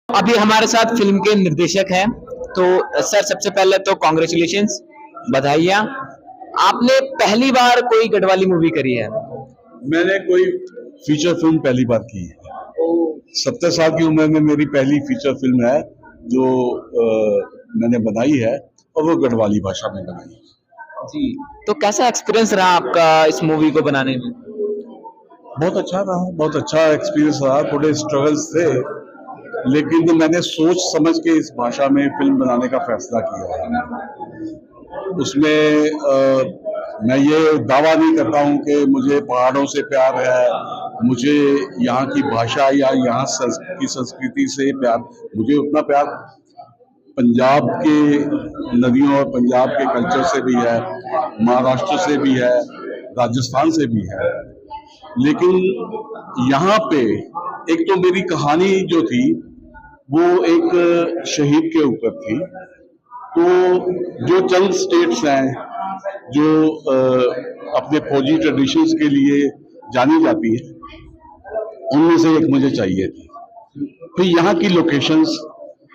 अभी हमारे साथ फिल्म के निर्देशक हैं। तो सर, सबसे पहले तो कॉन्ग्रेचुलेशंस, बधाइयाँ। आपने पहली बार कोई गढ़वाली मूवी करी है? मैंने कोई फीचर फिल्म पहली बार की है। 70 साल की उम्र में मेरी पहली फीचर फिल्म है जो मैंने बनाई है, और वो गढ़वाली भाषा में बनाई है। जी, तो कैसा एक्सपीरियंस रहा आपका इस मूवी को बनाने में? बहुत अच्छा रहा, बहुत अच्छा एक्सपीरियंस रहा। थोड़े स्ट्रगल्स थे, लेकिन मैंने सोच समझ के इस भाषा में फिल्म बनाने का फैसला किया है। उसमें मैं ये दावा नहीं करता हूँ कि मुझे पहाड़ों से प्यार है, मुझे यहाँ की भाषा या यहाँ की संस्कृति से प्यार। मुझे उतना प्यार पंजाब के नदियों और पंजाब के कल्चर से भी है, महाराष्ट्र से भी है, राजस्थान से भी है। लेकिन यहाँ पे एक तो मेरी कहानी जो थी वो एक शहीद के ऊपर थी। तो जो चंद स्टेट्स हैं जो अपने फौजी ट्रेडिशंस के लिए जानी जाती है, उनमें से एक मुझे चाहिए थी। फिर यहाँ की लोकेशंस,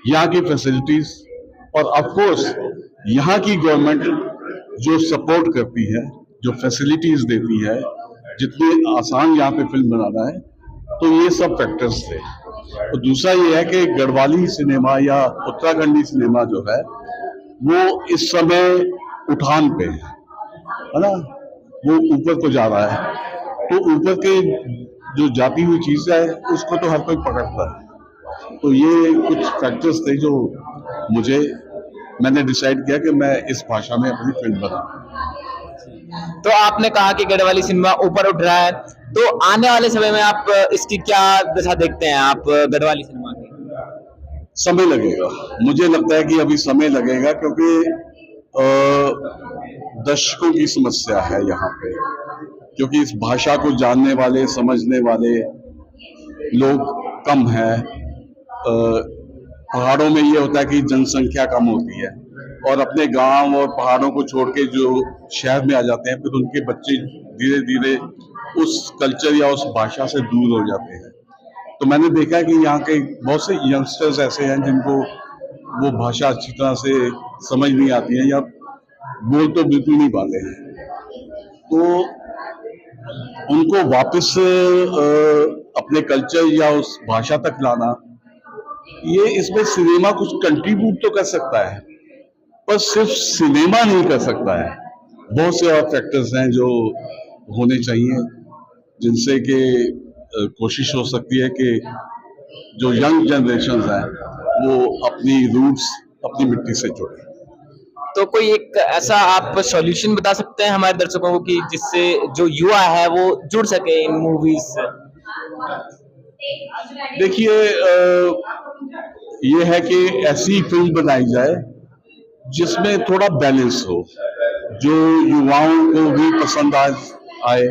यहाँ की फैसिलिटीज, और ऑफ कोर्स यहाँ की गवर्नमेंट जो सपोर्ट करती है, जो फैसिलिटीज देती है, जितनी आसान यहाँ पे फिल्म बनाना है, तो ये सब फैक्टर्स थे। और दूसरा ये है कि गढ़वाली सिनेमा या उत्तराखंडी सिनेमा जो है वो इस समय उठान पे है ना, वो ऊपर को जा रहा है। तो ऊपर के जो जाती हुई चीज है उसको तो हर कोई पकड़ता है। तो ये कुछ फैक्टर्स थे जो मैंने डिसाइड किया कि मैं इस भाषा में अपनी फिल्म बनाऊं। तो आपने कहा कि गढ़वाली सिनेमा ऊपर उठ रहा है, तो आने वाले समय में आप इसकी क्या दशा देखते हैं आप गढ़वाली सिनेमा की? समय लगेगा, मुझे लगता है कि अभी समय लगेगा, क्योंकि दशकों की समस्या है यहाँ पे। क्योंकि इस भाषा को जानने वाले, समझने वाले लोग कम हैं। पहाड़ों में ये होता है कि जनसंख्या कम होती है, और अपने गांव और पहाड़ों को छोड़ के जो शहर में आ जाते हैं, फिर उनके बच्चे धीरे धीरे उस कल्चर या उस भाषा से दूर हो जाते हैं। तो मैंने देखा है कि यहाँ के बहुत से यंगस्टर्स ऐसे हैं जिनको वो भाषा अच्छी तरह से समझ नहीं आती है, या बोल तो बिल्कुल नहीं पाते हैं। तो उनको वापस अपने कल्चर या उस भाषा तक लाना, ये इसमें सिनेमा कुछ कंट्रीब्यूट तो कर सकता है, पर सिर्फ सिनेमा नहीं कर सकता है। बहुत से और फैक्टर्स हैं जो होने चाहिए, जिनसे कि कोशिश हो सकती है कि जो यंग जनरेशन हैं वो अपनी रूट्स, अपनी मिट्टी से जुड़े। तो कोई एक ऐसा आप सॉल्यूशन बता सकते हैं हमारे दर्शकों को कि जिससे जो युवा है वो जुड़ सके इन मूवीज से? देखिए, ये है कि ऐसी फिल्म बनाई जाए जिसमें थोड़ा बैलेंस हो, जो युवाओं को भी पसंद आए,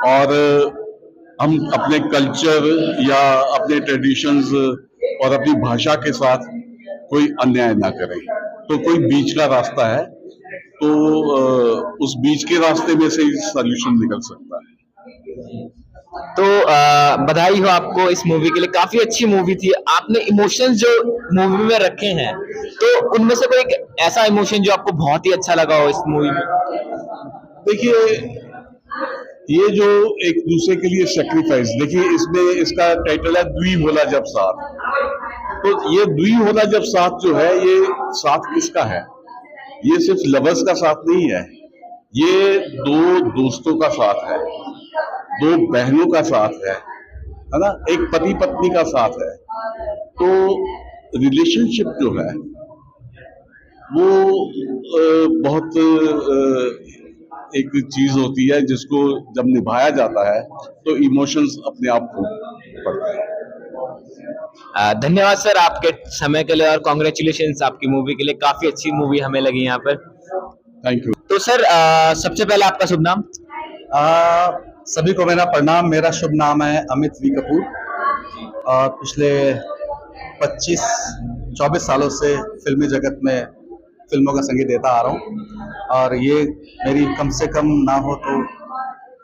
और हम अपने कल्चर या अपने ट्रेडिशंस और अपनी भाषा के साथ कोई अन्याय ना करें। तो कोई बीच का रास्ता है, तो उस बीच के रास्ते में से ही सॉल्यूशन निकल सकता है। तो बधाई हो आपको इस मूवी के लिए, काफी अच्छी मूवी थी। आपने इमोशंस जो मूवी में रखे हैं, तो उनमें से कोई एक ऐसा इमोशन जो आपको बहुत ही अच्छा लगा हो इस मूवी में? देखिए, ये जो एक दूसरे के लिए सेक्रीफाइस, देखिए इसमें इसका टाइटल है द्वी होला जब साथ। तो ये द्वी होला जब साथ जो है, ये साथ किसका है? ये सिर्फ लवर्स का साथ नहीं है, ये दो दोस्तों का साथ है, दो बहनों का साथ है ना, एक पति पत्नी का साथ है। तो रिलेशनशिप जो है वो बहुत एक चीज होती है जिसको जब निभाया जाता है तो इमोशंस अपने आप को पड़ते हैं। धन्यवाद सर आपके समय के लिए, और कॉन्ग्रेचुलेशंस आपकी मूवी के लिए। काफी अच्छी मूवी हमें लगी यहाँ पर। Thank you. तो सर, सबसे पहले आपका शुभ नाम? सभी को मेरा प्रणाम। मेरा शुभ नाम है अमित वी कपूर, और पिछले 25-24 सालों से फिल्मी जगत में फिल्मों का संगीत देता आ रहा हूँ, और ये मेरी कम से कम ना हो तो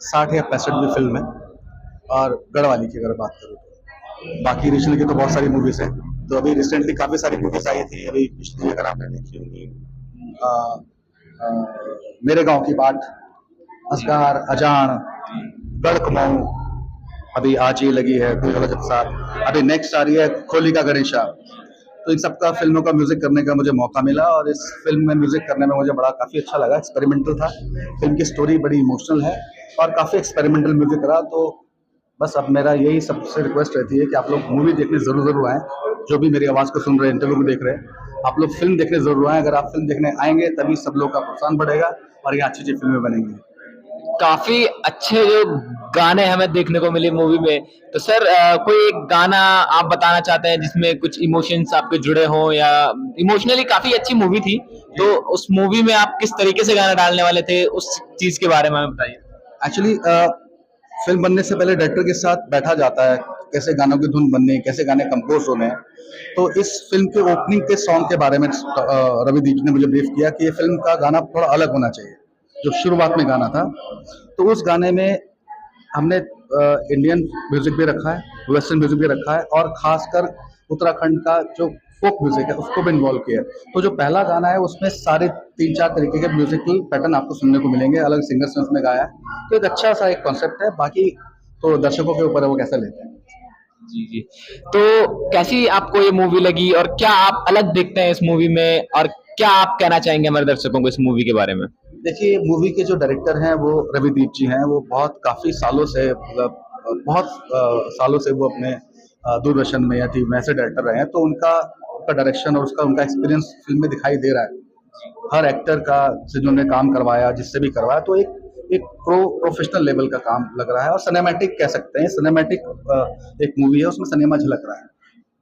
60 या 65वीं फिल्म है। और गढ़वाली की अगर बात करूँ तो बाकी रीजनल की तो बहुत सारी मूवीज हैं। तो अभी रिसेंटली काफी सारी मूवीज आई थी, अभी पिछली अगर आपने देखी होगी मेरे गांव की बात, असगार, अजान, गढ़कमाऊ, अभी आज ही लगी है कोई गलत साथ, अभी नेक्स्ट आ रही है खोली का गणेशा। तो इन सबका फिल्मों का म्यूजिक करने का मुझे मौका मिला और इस फिल्म में म्यूजिक करने में मुझे बड़ा काफी अच्छा लगा। एक्सपेरिमेंटल था, फिल्म की स्टोरी बड़ी इमोशनल है और काफी एक्सपेरिमेंटल म्यूजिक रहा। तो बस अब मेरा यही सबसे रिक्वेस्ट रहती है कि आप लोग मूवी देखने जरूर आएँ, जो भी मेरी आवाज़ को सुन रहे हैं, इंटरव्यू को देख रहे हैं, आप लोग फिल्म देखने जरूर आएँ। अगर आप फिल्म देखने आएंगे तभी सब लोग का प्रोत्साहन बढ़ेगा और ये अच्छी फिल्में बनेंगी। काफी अच्छे जो गाने हमें देखने को मिले मूवी में, तो सर कोई एक गाना आप बताना चाहते हैं जिसमें कुछ इमोशंस आपके जुड़े हों, या इमोशनली काफी अच्छी मूवी थी, तो उस मूवी में आप किस तरीके से गाना डालने वाले थे, उस चीज के बारे में हमें बताइए। एक्चुअली फिल्म बनने से पहले डायरेक्टर के साथ बैठा जाता है, कैसे गानों की धुन बननी है, कैसे गाने कंपोज होने हैं। तो इस फिल्म के ओपनिंग के सॉन्ग के बारे में रविदीप जी ने मुझे ब्रीफ किया कि ये फिल्म का गाना थोड़ा अलग होना चाहिए, जो शुरुआत में गाना था। तो उस गाने में हमने इंडियन म्यूजिक भी रखा है, वेस्टर्न म्यूजिक भी रखा है और खासकर उत्तराखंड का जो फोक म्यूजिक है उसको भी इन्वॉल्व किया है। तो जो पहला गाना है उसमें सारे 3-4 तरीके के म्यूजिकल पैटर्न आपको सुनने को मिलेंगे, अलग सिंगर्स ने उसमें गाया है। तो एक अच्छा सा एक कॉन्सेप्ट है, बाकी तो दर्शकों के ऊपर है वो कैसा लेते हैं। जी। तो कैसी आपको ये मूवी लगी और क्या आप अलग देखते हैं इस मूवी में, और क्या आप कहना चाहेंगे हमारे दर्शकों को इस मूवी के बारे में? देखिए, मूवी के जो डायरेक्टर हैं वो रविदीप जी हैं, वो काफी सालों से मतलब सालों से वो अपने दूरदर्शन में या टीवी में ऐसे डायरेक्टर रहे हैं। तो उनका डायरेक्शन और उनका एक्सपीरियंस फिल्म में दिखाई दे रहा है। हर एक्टर का जिन्होंने काम करवाया, जिससे भी करवाया, तो एक प्रोफेशनल लेवल का काम लग रहा है और सिनेमैटिक कह सकते हैं। सिनेमैटिक एक मूवी है, उसमें सिनेमा झलक रहा है।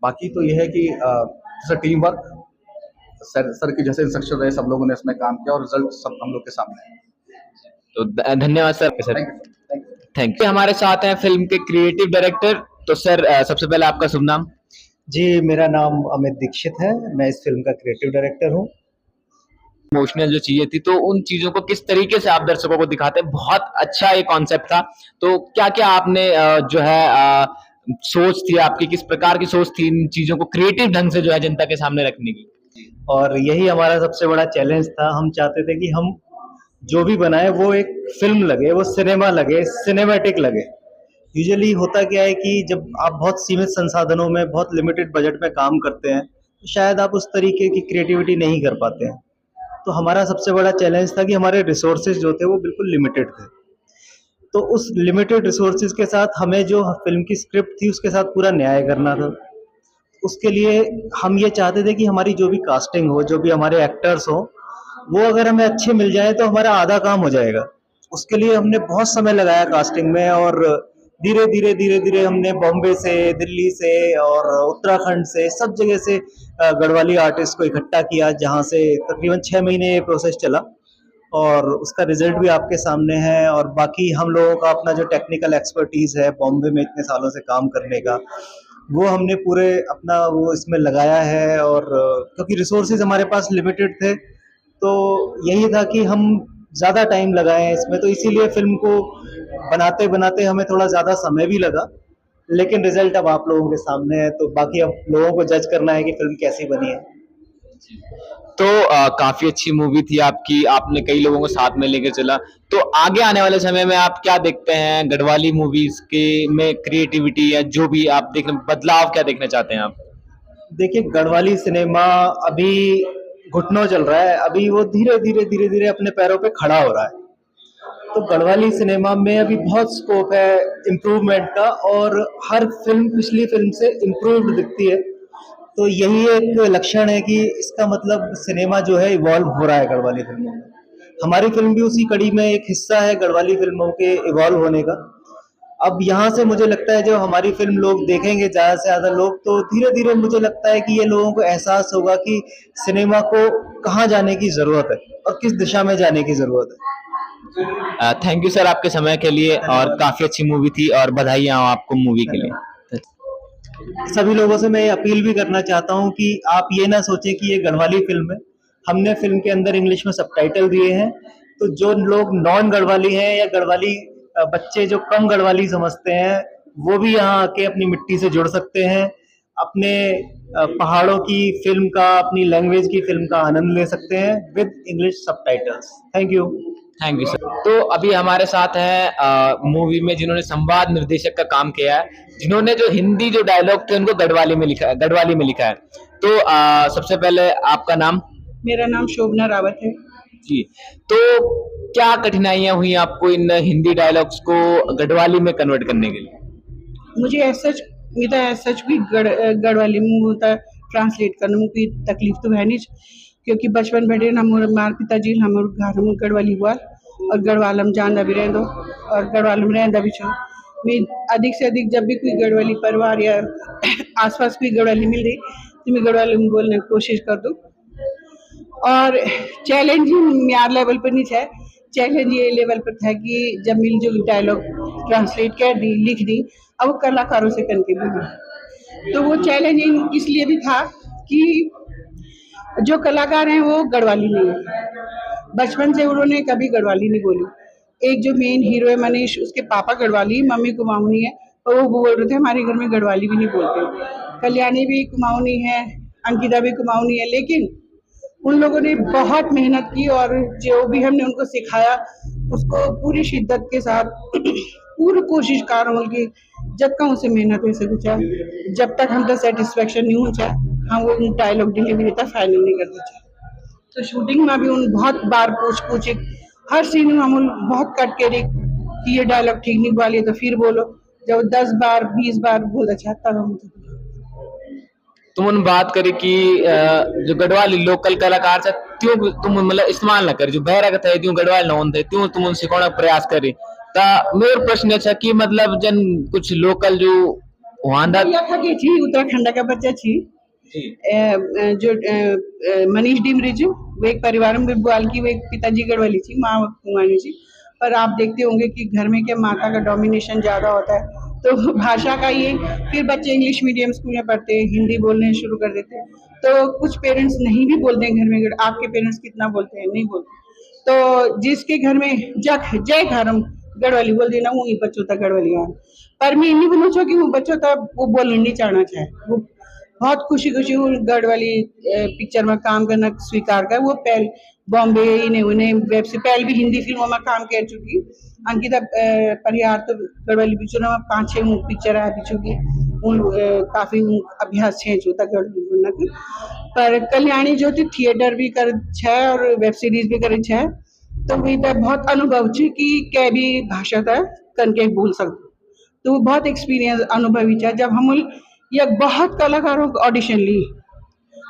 बाकी तो ये है कि जैसे टीम वर्क, सर की जैसे इंस्ट्रक्शन रहे, सब लोगों ने इसमें काम किया और रिजल्ट सब हम लोग के सामने है। तो धन्यवाद सर। Thank you. हमारे साथ हैं फिल्म के क्रिएटिव डायरेक्टर, तो सर सबसे पहले आपका शुभ नाम। जी, मेरा नाम अमित दीक्षित है, मैं इस फिल्म का क्रिएटिव डायरेक्टर हूँ। इमोशनल जो चीजें थी, तो उन चीजों को किस तरीके से आप दर्शकों को दिखाते हैं, बहुत अच्छा ये कॉन्सेप्ट था। तो क्या क्या आपने जो है सोच थी आपकी, किस प्रकार की सोच थी इन चीजों को क्रिएटिव ढंग से जो है जनता के सामने रखने की? और यही हमारा सबसे बड़ा चैलेंज था। हम चाहते थे कि हम जो भी बनाए वो एक फिल्म लगे, वो सिनेमा लगे, सिनेमैटिक लगे। यूजुअली होता क्या है कि जब आप बहुत सीमित संसाधनों में, बहुत लिमिटेड बजट में काम करते हैं, तो शायद आप उस तरीके की क्रिएटिविटी नहीं कर पाते हैं। तो हमारा सबसे बड़ा चैलेंज था कि हमारे रिसोर्सेज जो थे वो बिल्कुल लिमिटेड थे। तो उस लिमिटेड रिसोर्सेज के साथ हमें जो फिल्म की स्क्रिप्ट थी उसके साथ पूरा न्याय करना था। उसके लिए हम ये चाहते थे कि हमारी जो भी कास्टिंग हो, जो भी हमारे एक्टर्स हो, वो अगर हमें अच्छे मिल जाए तो हमारा आधा काम हो जाएगा। उसके लिए हमने बहुत समय लगाया कास्टिंग में और धीरे-धीरे हमने बॉम्बे से, दिल्ली से और उत्तराखंड से, सब जगह से गढ़वाली आर्टिस्ट को इकट्ठा किया, जहाँ से तकरीबन 6 महीने ये प्रोसेस चला और उसका रिजल्ट भी आपके सामने है। और बाकी हम लोगों का अपना जो टेक्निकल एक्सपर्टीज़ है बॉम्बे में इतने सालों से काम करने का, वो हमने पूरे अपना वो इसमें लगाया है। और क्योंकि रिसोर्सेज हमारे पास लिमिटेड थे, तो यही था कि हम ज़्यादा टाइम लगाएं इसमें, तो इसीलिए फिल्म को बनाते बनाते हमें थोड़ा ज़्यादा समय भी लगा। लेकिन रिजल्ट अब आप लोगों के सामने है, तो बाकी अब लोगों को जज करना है कि फिल्म कैसी बनी है। तो काफी अच्छी मूवी थी आपकी, आपने कई लोगों को साथ में लेकर चला। तो आगे आने वाले समय में आप क्या देखते हैं गढ़वाली मूवीज के में, क्रिएटिविटी या जो भी आप देखने, बदलाव क्या देखना चाहते हैं आप? देखिए, गढ़वाली सिनेमा अभी घुटनों चल रहा है, अभी वो धीरे धीरे अपने पैरों पे खड़ा हो रहा है। तो गढ़वाली सिनेमा में अभी बहुत स्कोप है इम्प्रूवमेंट का और हर फिल्म पिछली फिल्म से इम्प्रूव्ड दिखती है। तो यही एक लक्षण है कि इसका मतलब सिनेमा जो है इवॉल्व हो रहा है गढ़वाली फिल्मों में। हमारी फिल्म भी उसी कड़ी में एक हिस्सा है गढ़वाली फिल्मों के इवॉल्व होने का। अब यहाँ से मुझे लगता है जो हमारी फिल्म लोग देखेंगे ज़्यादा से ज़्यादा लोग, तो धीरे धीरे मुझे लगता है कि ये लोगों को एहसास होगा कि सिनेमा को कहाँ जाने की ज़रूरत है और किस दिशा में जाने की ज़रूरत है। थैंक यू सर आपके समय के लिए, और काफी अच्छी मूवी थी और बधाइयाँ आपको मूवी के लिए। सभी लोगों से मैं ये अपील भी करना चाहता हूँ कि आप ये ना सोचें कि ये गढ़वाली फिल्म है। हमने फिल्म के अंदर इंग्लिश में सबटाइटल दिए हैं, तो जो लोग नॉन गढ़वाली हैं या गढ़वाली बच्चे जो कम गढ़वाली समझते हैं, वो भी यहाँ आके अपनी मिट्टी से जुड़ सकते हैं। अपने पहाड़ों की फिल्म का, अपनी लैंग्वेज की फिल्म का आनंद ले सकते हैं with English subtitles. Thank you. Thank you sir. तो अभी हमारे साथ है मूवी में जिन्होंने संवाद निर्देशक का काम किया है, जिन्होंने जो हिंदी जो डायलॉग थे उनको गढ़वाली में लिखा है, गढ़वाली में लिखा है। तो सबसे पहले आपका नाम? मेरा नाम शोभना रावत है जी। तो क्या कठिनाइयां हुई आपको इन हिंदी डायलॉग्स को गढ़वाली में कन्वर्ट करने के लिए? मुझे सच भी गढ़वाली में होता ट्रांसलेट करने में कोई तकलीफ तो है नहीं, क्योंकि बचपन बैठे हमारे पिताजी हमारे घर में गढ़वाली हुआ और गढ़वाल में जानदा भी रहंदो और गढ़वाल में रहंदा भी छो। मैं अधिक से अधिक जब भी कोई गढ़वाली परिवार या आसपास कोई गढ़वाली मिल रही तो मैं गढ़वाली में बोलने की कोशिश कर दूँ। और चैलेंज म्यार लेवल पर नहीं है, चैलेंज ये लेवल पर था कि जब मिल जो डायलॉग ट्रांसलेट कर दी, लिख दी, अब वो कलाकारों से करके भी, तो वो चैलेंजिंग इसलिए भी था कि जो कलाकार हैं वो गढ़वाली नहीं है, बचपन से उन्होंने कभी गढ़वाली नहीं बोली। एक जो मेन हीरो है मनीष, उसके पापा गढ़वाली, मम्मी कुमाऊनी है, और वो बोल रहे थे हमारे घर में गढ़वाली भी नहीं बोलते। कल्याणी भी कुमाऊनी है, अंकिता भी कुमाऊनी है, लेकिन उन लोगों ने बहुत मेहनत की और जो भी हमने उनको सिखाया उसको पूरी शिद्दत के साथ पूरी कोशिश कर रहे हैं कि जब तक उनसे मेहनत हो सके, जब तक हम तो सेटिस्फेक्शन नहीं हो जाए हम वो डायलॉग डिलीवरी तक फाइनल नहीं करते चाहे। तो शूटिंग में भी उन बहुत बार पूछ हर सीन में हम बहुत कट के रही कि ये डायलॉग ठीक नहीं बोलिए तो फिर बोलो, जब 10 बार 20 बार बोल अच्छा तब हम तुम बात करी कि जो गढ़वाली लोकल कलाकार से त्यों तुम मतलब इस्तेमाल ना करी, जो बहरा थे त्यों गढ़वाल ना होते त्यों तुम उन सिखाने का प्रयास करी। ता मेरा प्रश्न अच्छा कि मतलब जन कुछ लोकल जो वहां थी उत्तराखंड का बच्चा थी जो मनीष डिमरी वो एक परिवार में बुआल की, वो एक पिताजी गढ़वाली थी, माँ कुमारी थी, पर आप देखते होंगे कि घर में क्या माता का डोमिनेशन ज्यादा होता है, तो भाषा का ये फिर बच्चे इंग्लिश मीडियम स्कूल में पढ़ते हैं, हिंदी बोलने शुरू कर देते हैं, तो कुछ पेरेंट्स नहीं भी बोलते हैं घर में, आपके पेरेंट्स कितना बोलते हैं, नहीं बोलते, तो जिसके घर में जय घरम गढ़वाली बोल देना वो बच्चों तक गढ़वाली आ, पर मैं नहीं बोलूँ कि वो बच्चों तक वो बोलने नहीं चाहना चाहे, वो बहुत खुशी वो गढ़वाली पिक्चर में काम करना स्वीकार कर। वो पहले बॉम्बे इन्हें उन्हें वेब से पहले भी हिंदी फिल्मों में काम कर चुकी। अंकिता परिहार तो गढ़वाली पिक्चरों में 5-6 पिक्चर आ भी चुकी, उन काफी अभ्यास है जो तक बोलना की। पर कल्याणी जो थी थिएटर भी कर छे और वेब सीरीज भी करे छे, तो वही बहुत अनुभव छे कि कै भी भाषा था करके बोल सकते, तो वो बहुत एक्सपीरियंस अनुभवी है। जब हम या बहुत कलाकारों को ऑडिशन ली,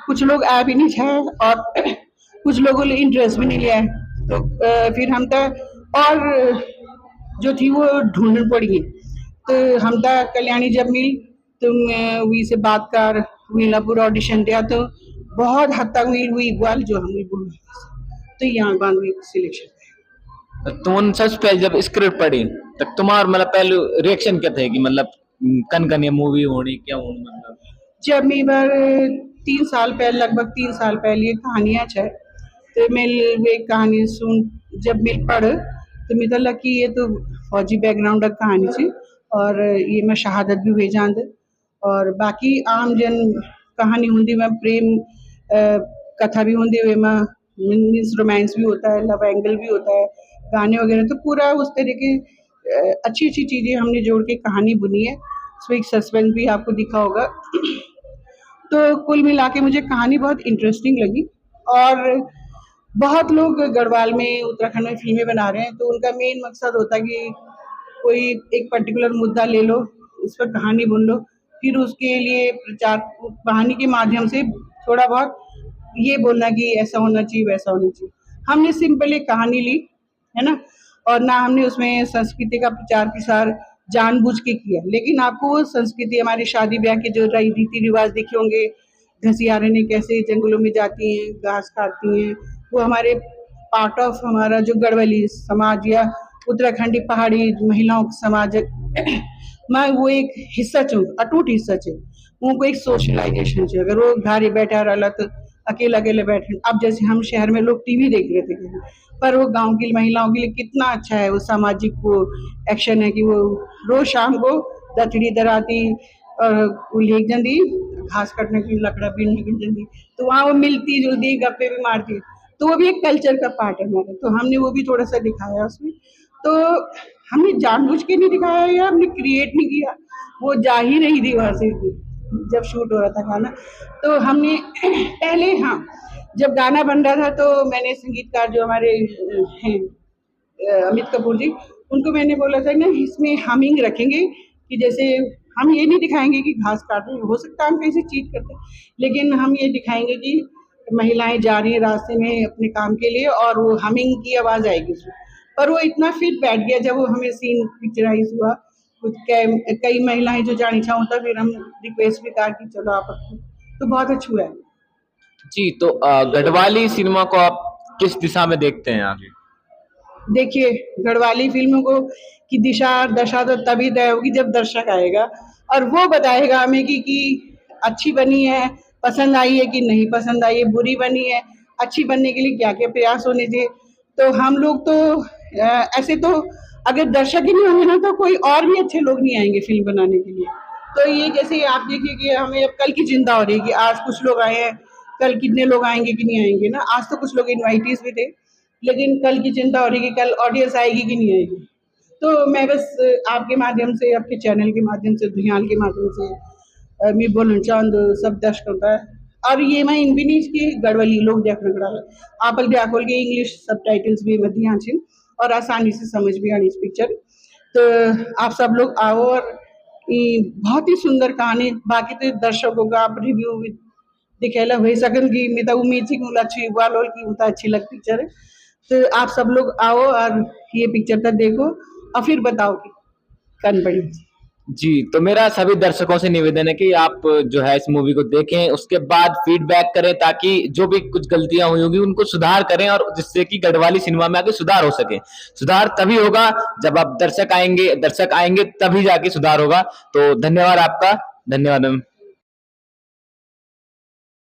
कुछ लोग आ भी नहीं है और कुछ लोगों ने इंटरेस्ट भी नहीं लिया है, तो फिर हम तो और जो थी वो ढूंढनी पड़ी, तो हम तो कल्याणी जब मिल तो वही से बात कर मिला, पूरा ऑडिशन दिया, तो बहुत हद तक हुई वाल जो हम बोल, तो यहाँ बाद हुई सिलेक्शन। तुम सबसे पहले जब स्क्रिप्ट पढ़ी तब तुम्हारा मतलब पहले रिएक्शन क्या थे कि मतलब कन ये मूवी होनी क्या होनी? मतलब जब मैं बार 3 साल पहले, लगभग 3 साल पहले ये कहानियाँ है, तो मैं वे कहानी सुन जब मैं पढ़ तो मैं तो कि ये तो फौजी बैकग्राउंड की कहानी थी और ये मैं शहादत भी हुए जान दे, और बाकी आम जन कहानी होंगी में प्रेम कथा भी होंगी, वे में मीन्स रोमांस भी होता है, लव एंगल भी होता है, गाने वगैरह, तो पूरा उस तरह के अच्छी चीज़ें हमने जोड़ के कहानी बुनी है। उसमें एक सस्पेंस भी आपको दिखा होगा। तो कुल मिला के मुझे कहानी बहुत इंटरेस्टिंग लगी, और बहुत लोग गढ़वाल में उत्तराखंड में फिल्में बना रहे हैं, तो उनका मेन मकसद होता है कि कोई एक पर्टिकुलर मुद्दा ले लो, उस पर कहानी बुन लो, फिर उसके लिए प्रचार कहानी के माध्यम से थोड़ा बहुत ये बोलना कि ऐसा होना चाहिए वैसा होना चाहिए। हमने सिंपल एक कहानी ली है ना, और ना हमने उसमें संस्कृति का प्रचार प्रसार जानबूझ के किया, लेकिन आपको वो संस्कृति हमारी शादी ब्याह के जो रीति रिवाज देखे होंगे, घसियारे कैसे जंगलों में जाती हैं, घास काटती हैं, वो हमारे पार्ट ऑफ हमारा जो गढ़वाली समाज या उत्तराखंडी पहाड़ी महिलाओं का समाज मैं वो एक हिस्सा चूँ, अटूट हिस्सा छे, उनको एक सोशलाइजेशन है। अगर वो घर बैठा रहा तो अकेले बैठे, अब जैसे हम शहर में लोग टीवी देख रहे थे, पर वो गांव की महिलाओं के लिए कितना अच्छा है, वो सामाजिक वो एक्शन है कि वो रोज शाम को दथड़ी दराती और लेक जंदी घास काटने की लकड़ा बीनने की जल्दी, तो वहाँ वो मिलती जुलती गप्पे भी मारती है, तो वो भी एक कल्चर का पार्ट है हमारा, तो हमने वो भी थोड़ा सा दिखाया उसमें। तो हमने जानबूझ के नहीं दिखाया या हमने क्रिएट नहीं किया, वो जा ही रही थी वहाँ से जब शूट हो रहा था गाना। तो हमने पहले, हाँ, जब गाना बन रहा था तो मैंने संगीतकार जो हमारे हैं अमित कपूर जी, उनको मैंने बोला था ना इसमें हमिंग रखेंगे कि जैसे हम ये नहीं दिखाएंगे कि घास काट रहे हैं, हो सकता है हम कहीं से चीट करते हैं, लेकिन हम ये दिखाएंगे कि महिलाएं जा रही हैं रास्ते में अपने काम के लिए और वो हमिंग की आवाज़ आएगी उसमें। पर वो इतना फिट बैठ गया जब वो हमें सीन पिक्चराइज हुआ, कुछ कई महिलाएं जो जानी चाहूँ था, फिर हम रिक्वेस्ट भी कहा कि चलो आप तो बहुत अच्छा हुआ है। जी, तो गढ़वाली सिनेमा को आप किस दिशा में देखते हैं आगे? देखिए, गढ़वाली फिल्मों को की दिशा दशा तो तभी तय होगी जब दर्शक आएगा और वो बताएगा हमें कि अच्छी बनी है, पसंद आई है कि नहीं पसंद आई है, बुरी बनी है, अच्छी बनने के लिए क्या क्या प्रयास होने चाहिए। तो हम लोग तो ऐसे तो अगर दर्शक ही नहीं होंगे ना तो कोई और भी अच्छे लोग नहीं आएंगे फिल्म बनाने के लिए। तो ये जैसे आप देखिए कि हमें अब कल की चिंता हो रही है कि आज कुछ लोग आए हैं, कल कितने लोग आएंगे कि नहीं आएंगे ना। आज तो कुछ लोग इन्वाइटीज भी थे, लेकिन कल की चिंता हो रही है कि कल ऑडियंस आएगी कि नहीं आएगी। तो मैं बस आपके माध्यम से, आपके चैनल के माध्यम से, ध्यान के माध्यम से मी बोलना चाहूँ सब दर्शकों का, और ये मैं इन भी नहीं कि गढ़वाली लोग देखना करा आपल देखोल के इंग्लिश सबटाइटल्स भी मैं ध्यान से और आसानी से समझ भी आनी इस पिक्चर। तो आप सब लोग आओ और ये बहुत ही सुंदर कहानी, बाकी तो दर्शकों का आप रिव्यू भी दिखेला हुई सकन की मैं तो उम्मीद थी कि अच्छी हुआ लोल की उतना अच्छी लग पिक्चर है। तो आप सब लोग आओ और ये पिक्चर तक देखो और फिर बताओ कि कन पड़ी। जी, तो मेरा सभी दर्शकों से निवेदन है कि आप जो है इस मूवी को देखें, उसके बाद फीडबैक करें ताकि जो भी कुछ गलतियां हुई होंगी उनको सुधार करें और जिससे कि गढ़वाली सिनेमा में आगे सुधार हो सके। सुधार तभी होगा जब आप दर्शक आएंगे तभी जाके सुधार होगा। तो धन्यवाद आपका, धन्यवाद मैम।